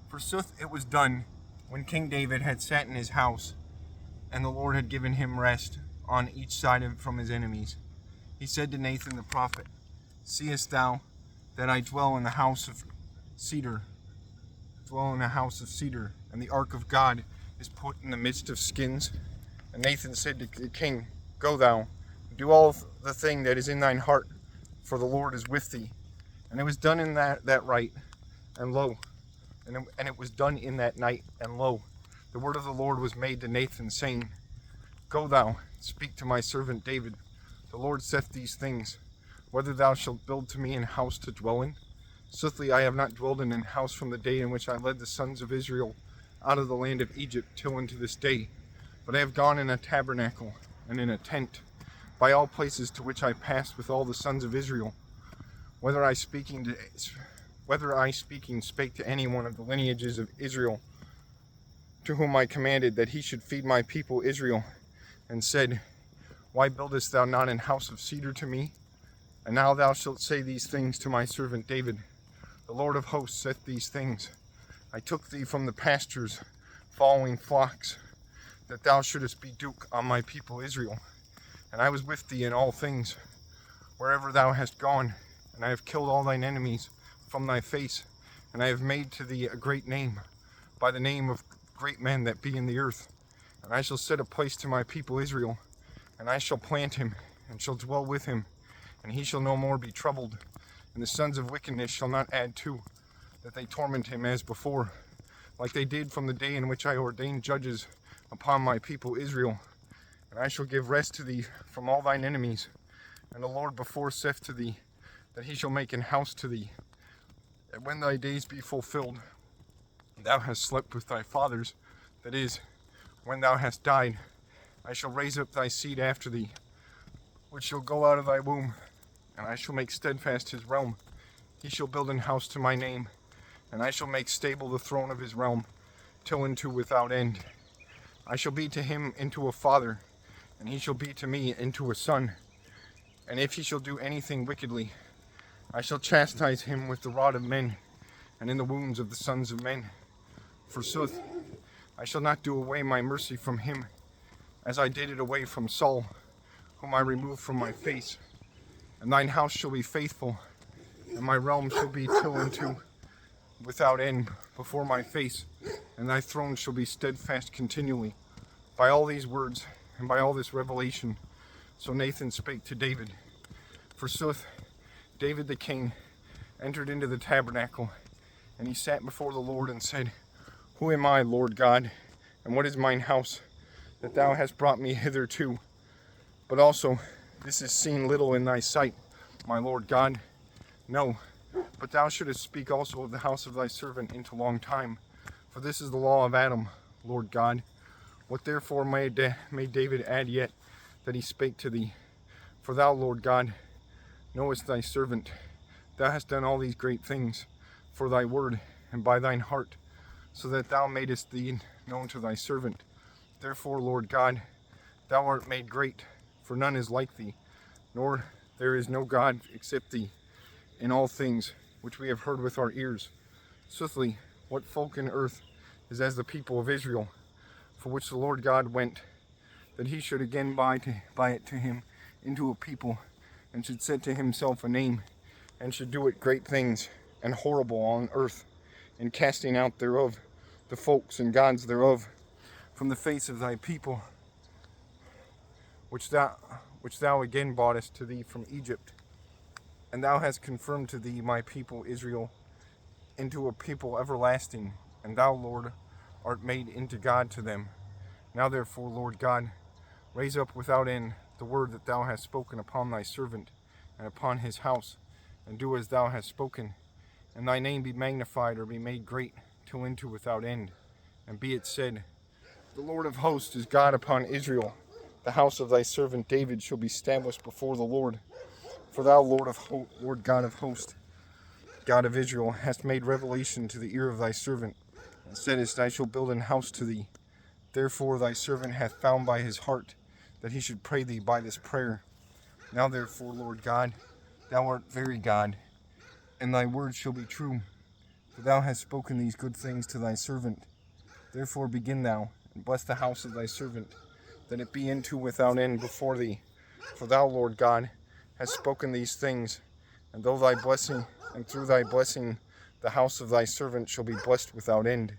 Forsooth it was done, when King David had sat in his house, and the Lord had given him rest on each side from his enemies. He said to Nathan the prophet, Seest thou that I dwell in the house of cedar, and the ark of God is put in the midst of skins? And Nathan said to the king, Go thou, do all the thing that is in thine heart, for the Lord is with thee. And it was done in that right, and lo, and it was done in that night, and lo, the word of the Lord was made to Nathan, saying, Go thou, speak to my servant David. The Lord saith these things, whether thou shalt build to me an house to dwell in. Soothly I have not dwelled in an house from the day in which I led the sons of Israel out of the land of Egypt till unto this day. But I have gone in a tabernacle and in a tent, by all places to which I passed with all the sons of Israel, whether I speaking spake to any one of the lineages of Israel, to whom I commanded that he should feed my people Israel, and said, Why buildest thou not an house of cedar to me? And now thou shalt say these things to my servant David. The Lord of hosts saith these things, I took thee from the pastures, following flocks, that thou shouldest be duke on my people Israel. And I was with thee in all things, wherever thou hast gone, and I have killed all thine enemies from thy face, and I have made to thee a great name, by the name of great men that be in the earth. And I shall set a place to my people Israel, and I shall plant him, and shall dwell with him, and he shall no more be troubled, and the sons of wickedness shall not add to, that they torment him as before, like they did from the day in which I ordained judges upon my people Israel. And I shall give rest to thee from all thine enemies. And the Lord before saith to thee, that he shall make an house to thee, that when thy days be fulfilled, thou hast slept with thy fathers, that is, when thou hast died, I shall raise up thy seed after thee, which shall go out of thy womb, and I shall make steadfast his realm. He shall build an house to my name, and I shall make stable the throne of his realm, till into without end. I shall be to him into a father, and he shall be to me into a son. And if he shall do anything wickedly, I shall chastise him with the rod of men, and in the wounds of the sons of men. Forsooth, I shall not do away my mercy from him, as I did it away from Saul, whom I removed from my face. And thine house shall be faithful, and my realm shall be till unto without end before my face, and thy throne shall be steadfast continually. By all these words, and by all this revelation, so Nathan spake to David. Forsooth, David the king entered into the tabernacle, and he sat before the Lord and said, Who am I, Lord God, and what is mine house, that thou hast brought me hitherto? But also, this is seen little in thy sight, my Lord God. No, but thou shouldest speak also of the house of thy servant into long time. For this is the law of Adam, Lord God. What therefore may David add yet, that he spake to thee? For thou, Lord God, knowest thy servant. Thou hast done all these great things for thy word and by thine heart, so that thou madest thee known to thy servant. Therefore, Lord God, thou art made great, for none is like thee, nor there is no God except thee, in all things which we have heard with our ears. Soothly, what folk in earth is as the people of Israel, for which the Lord God went, that he should again buy it to him into a people, and should set to himself a name, and should do it great things and horrible on earth, in casting out thereof the folks and gods thereof from the face of thy people, which thou again boughtest to thee from Egypt. And thou hast confirmed to thee my people Israel into a people everlasting, and thou, Lord, art made into God to them. Now therefore, Lord God, raise up without end the word that thou hast spoken upon thy servant and upon his house, and do as thou hast spoken, and thy name be magnified or be made great till into without end. And be it said, The Lord of hosts is God upon Israel. The house of thy servant David shall be established before the Lord. For thou, Lord God of hosts, God of Israel, hast made revelation to the ear of thy servant, and saidst, I shall build an house to thee. Therefore thy servant hath found by his heart that he should pray thee by this prayer. Now therefore, Lord God, thou art very God, and thy word shall be true. For thou hast spoken these good things to thy servant. Therefore begin thou, and bless the house of thy servant, that it be into without end before thee. For thou, Lord God, hast spoken these things, and through thy blessing, the house of thy servant shall be blessed without end.